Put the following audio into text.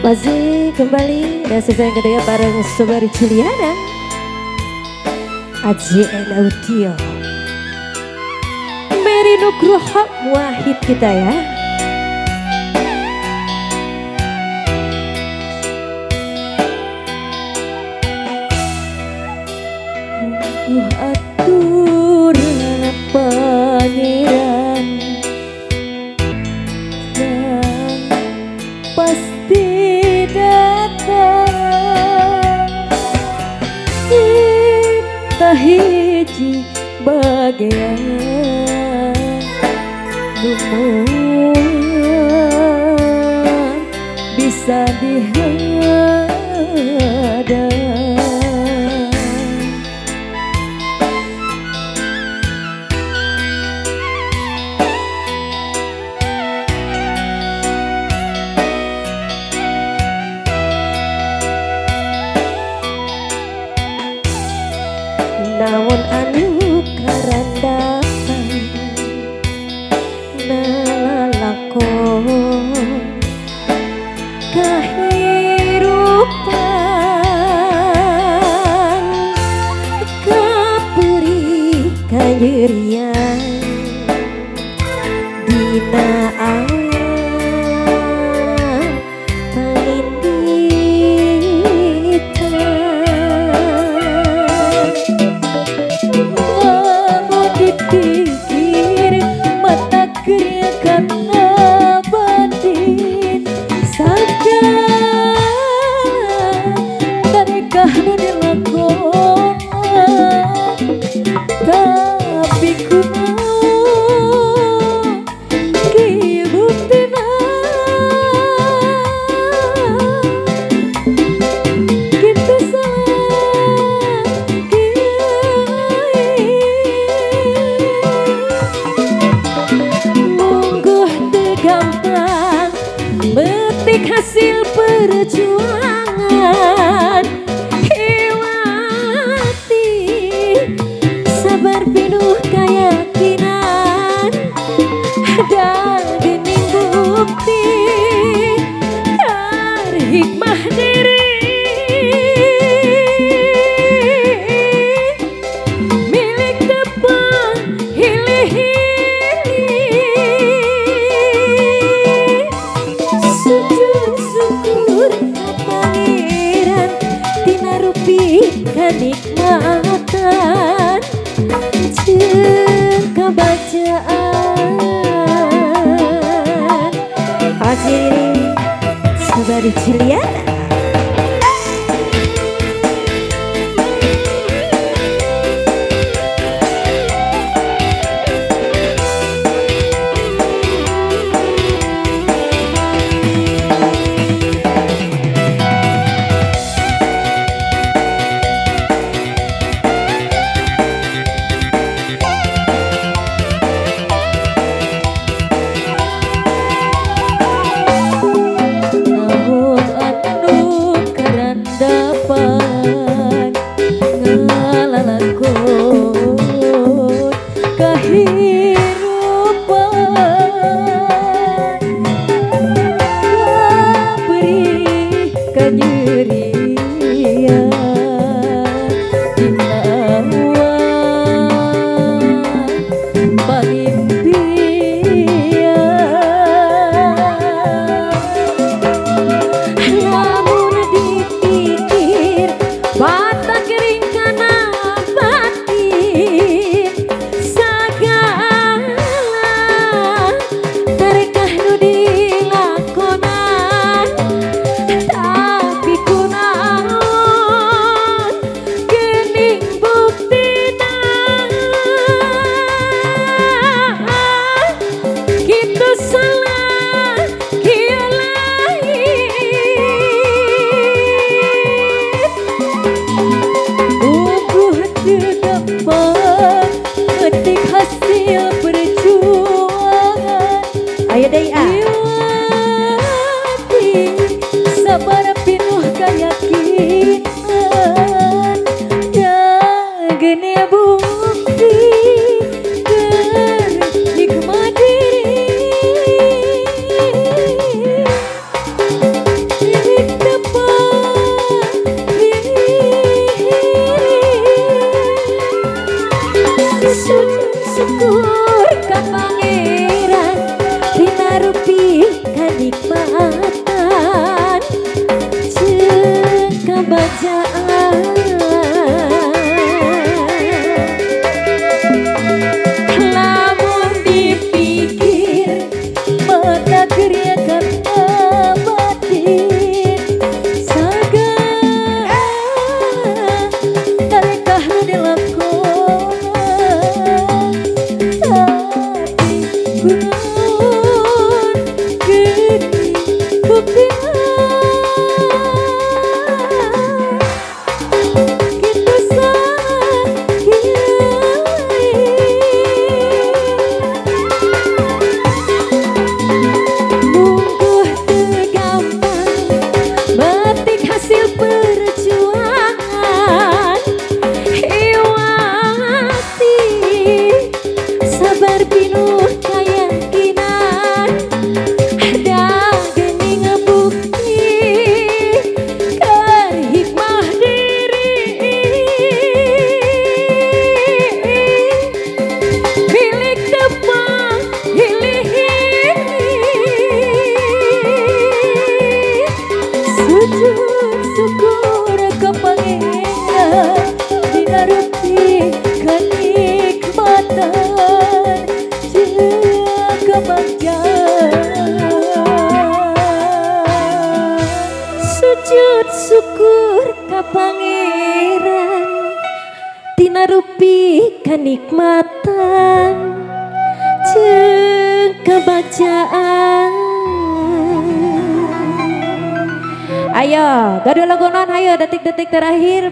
Masih kembali dan sesuai yang ketiga bareng Sobari Juliana AJN Audio Mary Nugroho Wahid kita ya. Atur pangeran dan pasti datang kita hiji bagian lumayan bisa dihadang. Namun anu karandapan nalalakon kahirupan kaperi kanjerian dina alam tapi ku kibuktina gitu mungguh tegampang metik hasil perjuangan penuh keyakinan dan gening bukti dari hikmah diri milik depan hilih-hilih sujud syukur pangeran tina rupi kenikmatan kebacaan Akhiri Sobari Juliana. Tapi kuna kebahagiaan. Lamun dipikir mata keriakan abadi saga tarekah nu dilakon tapi gunung gede bukti kita mungkuh tergampang metik hasil perjuangan hewati sabar pinuh keyakinan ada geni ngebukti kerhikmah diri milik depan hilih-hilih sujud syukur ke Pangeran dinaruti kenikmatan jeung kebahagiaan. Sujud syukur ke Pangeran dinarupi kenikmatan jeung kebahagiaan. Ayo, gaduh lagunan, ayo detik-detik terakhir.